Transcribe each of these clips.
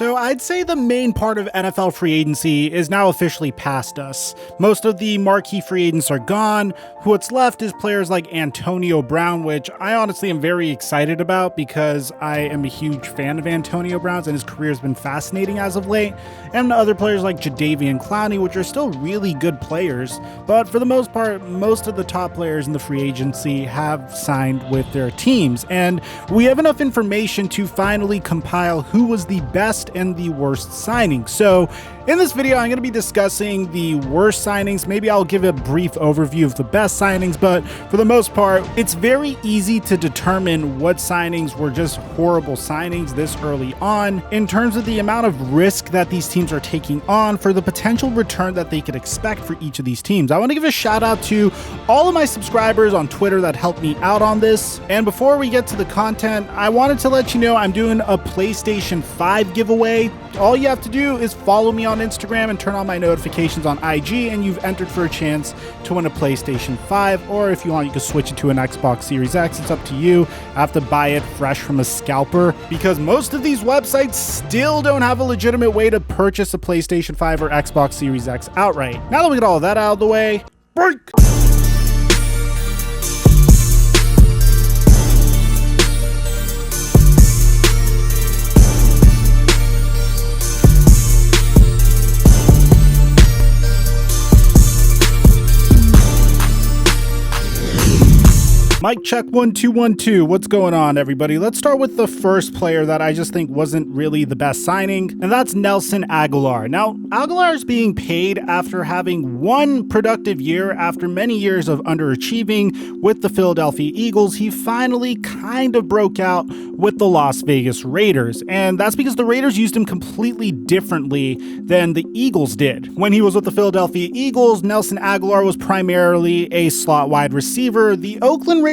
So I'd say the main part of NFL free agency is now officially past us. Most of the marquee free agents are gone. What's left is players like Antonio Brown, which I honestly am very excited about because I am a huge fan of Antonio Brown's and his career has been fascinating as of late. And other players like Jadeveon Clowney, which are still really good players. But for the most part, most of the top players in the free agency have signed with their teams. And we have enough information to finally compile who was the best and the worst signing. So in this video, I'm going to be discussing the worst signings. Maybe I'll give a brief overview of the best signings, but for the most part, it's very easy to determine what signings were just horrible signings this early on in terms of the amount of risk that these teams are taking on for the potential return that they could expect for each of these teams. I want to give a shout out to all of my subscribers on Twitter that helped me out on this. And before we get to the content, I wanted to let you know I'm doing a PlayStation 5 giveaway. All you have to do is follow me on Instagram and turn on my notifications on IG, and you've entered for a chance to win a PlayStation 5, or if you want, you can switch it to an Xbox Series X. It's up to you. I have to buy it fresh from a scalper because most of these websites still don't have a legitimate way to purchase a PlayStation 5 or Xbox Series X outright. Now that we get all of that out of the way, break! Mic check 1 2 1 2. What's going on, everybody? Let's start with the first player that I just think wasn't really the best signing, and that's Nelson Agholor. Now, Agholor is being paid after having one productive year after many years of underachieving with the Philadelphia Eagles. He finally kind of broke out with the Las Vegas Raiders, and that's because the Raiders used him completely differently than the Eagles did. When he was with the Philadelphia Eagles, Nelson Agholor was primarily a slot wide receiver. The Oakland Raiders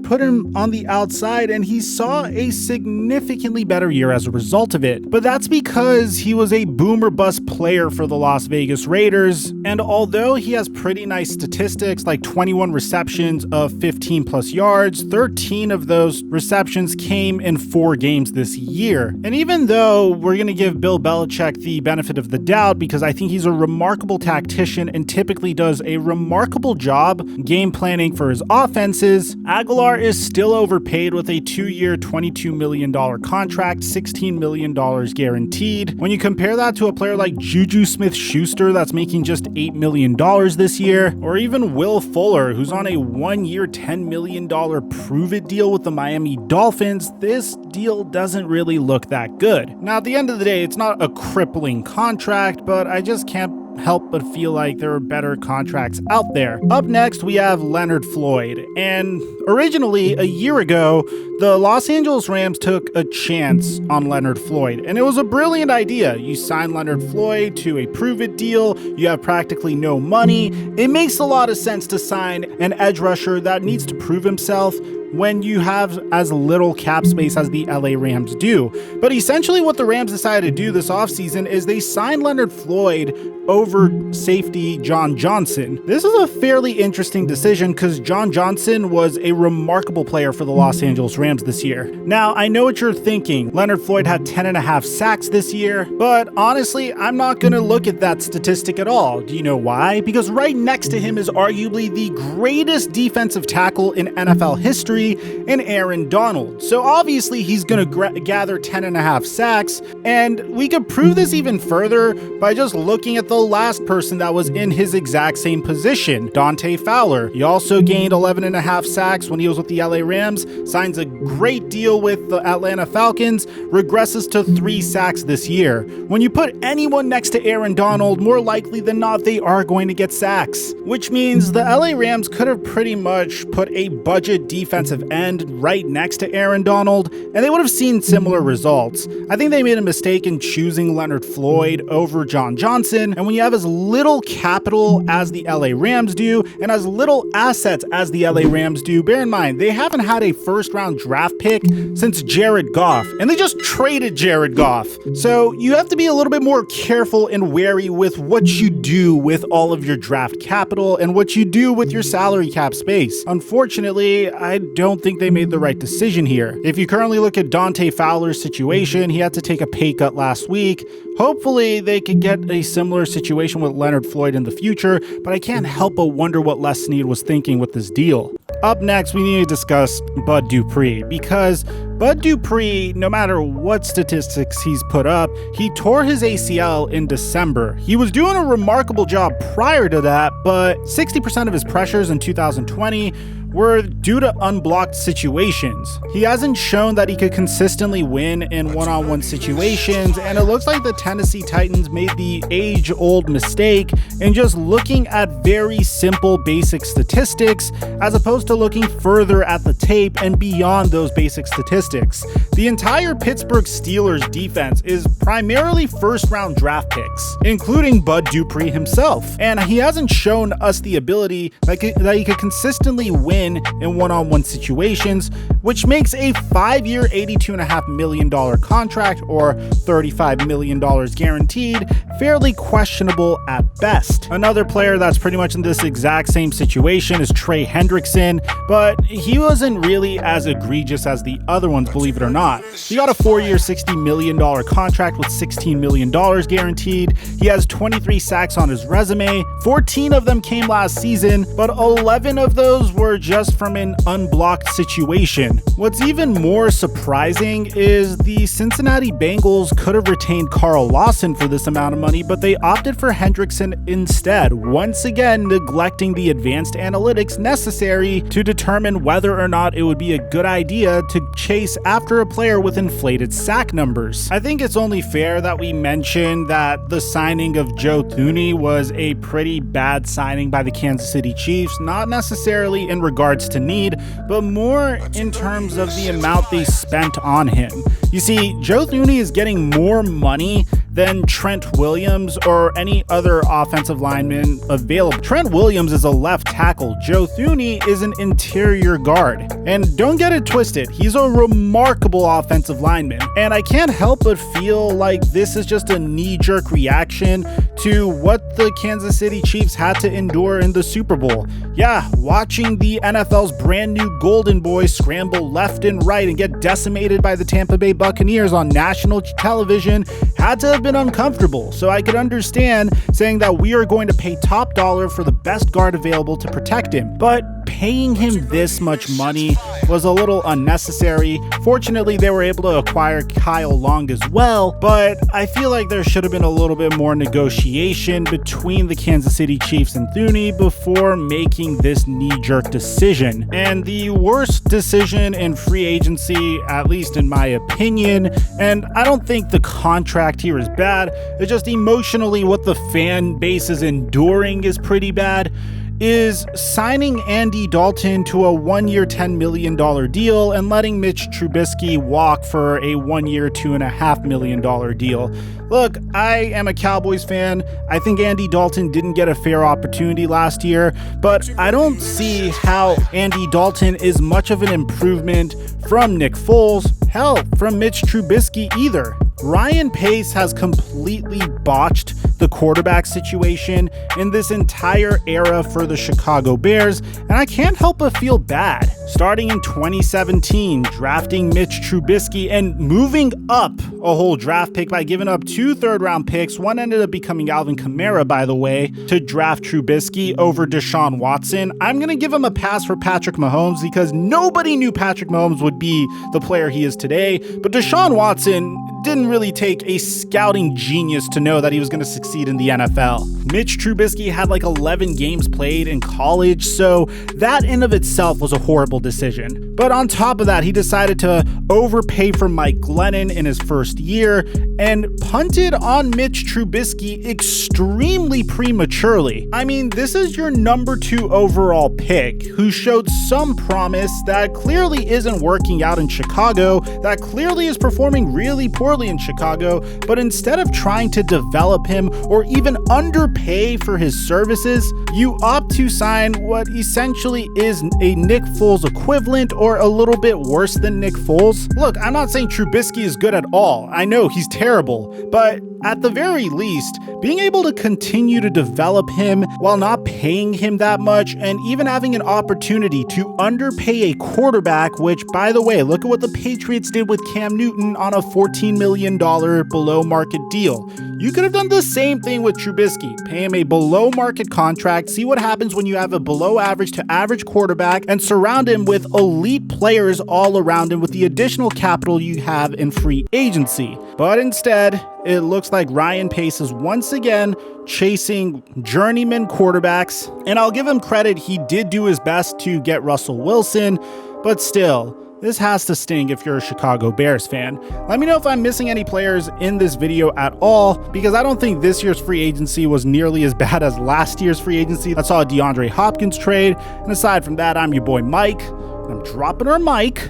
put him on the outside, and he saw a significantly better year as a result of it. But that's because he was a boom or bust player for the Las Vegas Raiders, and although he has pretty nice statistics like 21 receptions of 15 plus yards, 13 of those receptions came in 4 games this year. And even though we're going to give Bill Belichick the benefit of the doubt because I think he's a remarkable tactician and typically does a remarkable job game planning for his offenses, Agholor is still overpaid with a 2-year, $22 million contract, $16 million guaranteed. When you compare that to a player like Juju Smith-Schuster that's making just $8 million this year, or even Will Fuller, who's on a 1-year, $10 million prove-it deal with the Miami Dolphins, this deal doesn't really look that good. Now, at the end of the day, it's not a crippling contract, but I just can't help but feel like there are better contracts out there. Up next, we have Leonard Floyd. And originally, a year ago, the Los Angeles Rams took a chance on Leonard Floyd. And it was a brilliant idea. You sign Leonard Floyd to a prove-it deal. You have practically no money. It makes a lot of sense to sign an edge rusher that needs to prove himself when you have as little cap space as the LA Rams do. But essentially what the Rams decided to do this offseason is they signed Leonard Floyd over safety John Johnson. This is a fairly interesting decision because John Johnson was a remarkable player for the Los Angeles Rams this year. Now, I know what you're thinking. Leonard Floyd had 10.5 sacks this year, but honestly, I'm not going to look at that statistic at all. Do you know why? Because right next to him is arguably the greatest defensive tackle in NFL history, in Aaron Donald. So obviously he's going to gather 10.5 sacks, and we could prove this even further by just looking at the last person that was in his exact same position, Dante Fowler. He also gained 11.5 sacks when he was with the LA Rams, signs a great deal with the Atlanta Falcons, regresses to 3 sacks this year. When you put anyone next to Aaron Donald, more likely than not, they are going to get sacks, which means the LA Rams could have pretty much put a budget defensive end right next to Aaron Donald, and they would have seen similar results. I think they made a mistake in choosing Leonard Floyd over John Johnson, and when you have as little capital as the LA Rams do, and as little assets as the LA Rams do, bear in mind, they haven't had a first-round draft pick since Jared Goff, and they just traded Jared Goff. So you have to be a little bit more careful and wary with what you do with all of your draft capital and what you do with your salary cap space. Unfortunately, I don't think they made the right decision here. If you currently look at Dante Fowler's situation, he had to take a pay cut last week. Hopefully they could get a similar situation with Leonard Floyd in the future, but I can't help but wonder what Les Snead was thinking with this deal. Up next, we need to discuss Bud Dupree, because Bud Dupree, no matter what statistics he's put up, he tore his ACL in December. He was doing a remarkable job prior to that, but 60% of his pressures in 2020 were due to unblocked situations. He hasn't shown that he could consistently win in one-on-one situations, and it looks like the Tennessee Titans made the age-old mistake in just looking at very simple basic statistics as opposed to looking further at the tape and beyond those basic statistics. The entire Pittsburgh Steelers defense is primarily first-round draft picks, including Bud Dupree himself, and he hasn't shown us the ability that he could consistently win in one-on-one situations, which makes a 5-year $82.5 million contract, or $35 million guaranteed, fairly questionable at best. Another player that's pretty much in this exact same situation is Trey Hendrickson, but he wasn't really as egregious as the other ones, believe it or not. He got a 4-year $60 million contract with $16 million guaranteed. He has 23 sacks on his resume. 14 of them came last season, but 11 of those were just from an unblocked situation. What's even more surprising is the Cincinnati Bengals could have retained Carl Lawson for this amount of money, but they opted for Hendrickson instead, once again neglecting the advanced analytics necessary to determine whether or not it would be a good idea to chase after a player with inflated sack numbers. I think it's only fair that we mention that the signing of Joe Thuney was a pretty bad signing by the Kansas City Chiefs, not necessarily in regards to need, but more in terms of the amount they spent on him. You see, Joe Thuney is getting more money than Trent Williams or any other offensive lineman available. Trent Williams is a left tackle. Joe Thuney is an interior guard. And don't get it twisted, he's a remarkable offensive lineman. And I can't help but feel like this is just a knee-jerk reaction to what the Kansas City Chiefs had to endure in the Super Bowl. Yeah, watching the NFL's brand new Golden Boy scramble left and right and get decimated by the Tampa Bay Buccaneers on national television had to have been uncomfortable, so I could understand saying that we are going to pay top dollar for the best guard available to protect him, but paying him this much money was a little unnecessary. Fortunately, they were able to acquire Kyle Long as well, but I feel like there should have been a little bit more negotiation between the Kansas City Chiefs and Thuney before making this knee-jerk decision. And the worst decision in free agency, at least in my opinion, and I don't think the contract here is bad, it's just emotionally what the fan base is enduring is pretty bad, is signing Andy Dalton to a 1-year $10 million deal and letting Mitch Trubisky walk for a 1-year $2.5 million deal. Look, I am a Cowboys fan. I think Andy Dalton didn't get a fair opportunity last year, but I don't see how Andy Dalton is much of an improvement from Nick Foles, hell, from Mitch Trubisky either. Ryan Pace has completely botched the quarterback situation in this entire era for the Chicago Bears, and I can't help but feel bad. Starting in 2017, drafting Mitch Trubisky and moving up a whole draft pick by giving up 2 third-round picks. One ended up becoming Alvin Kamara, by the way, to draft Trubisky over Deshaun Watson. I'm going to give him a pass for Patrick Mahomes because nobody knew Patrick Mahomes would be the player he is today, but Deshaun Watson didn't really take a scouting genius to know that he was going to succeed in the NFL. Mitch Trubisky had like 11 games played in college, so that in of itself was a horrible decision. But on top of that, he decided to overpay for Mike Glennon in his first year and punted on Mitch Trubisky extremely prematurely. I mean, this is your number 2 overall pick who showed some promise that clearly isn't working out in Chicago, that clearly is performing really poorly poorly in Chicago, but instead of trying to develop him or even underpay for his services, you opt to sign what essentially is a Nick Foles equivalent or a little bit worse than Nick Foles. Look, I'm not saying Trubisky is good at all. I know he's terrible, but at the very least, being able to continue to develop him while not paying him that much and even having an opportunity to underpay a quarterback, which, by the way, look at what the Patriots did with Cam Newton on a $14 million below market deal. You could have done the same thing with Trubisky. Pay him a below market contract, see what happens when you have a below average to average quarterback, and surround him with elite players all around him with the additional capital you have in free agency. But instead, it looks like Ryan Pace is once again chasing journeyman quarterbacks, and I'll give him credit, he did do his best to get Russell Wilson, but still, this has to sting if you're a Chicago Bears fan. Let me know if I'm missing any players in this video at all, because I don't think this year's free agency was nearly as bad as last year's free agency. I saw a DeAndre Hopkins trade, and aside from that, I'm your boy Mike, and I'm dropping our mic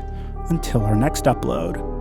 until our next upload.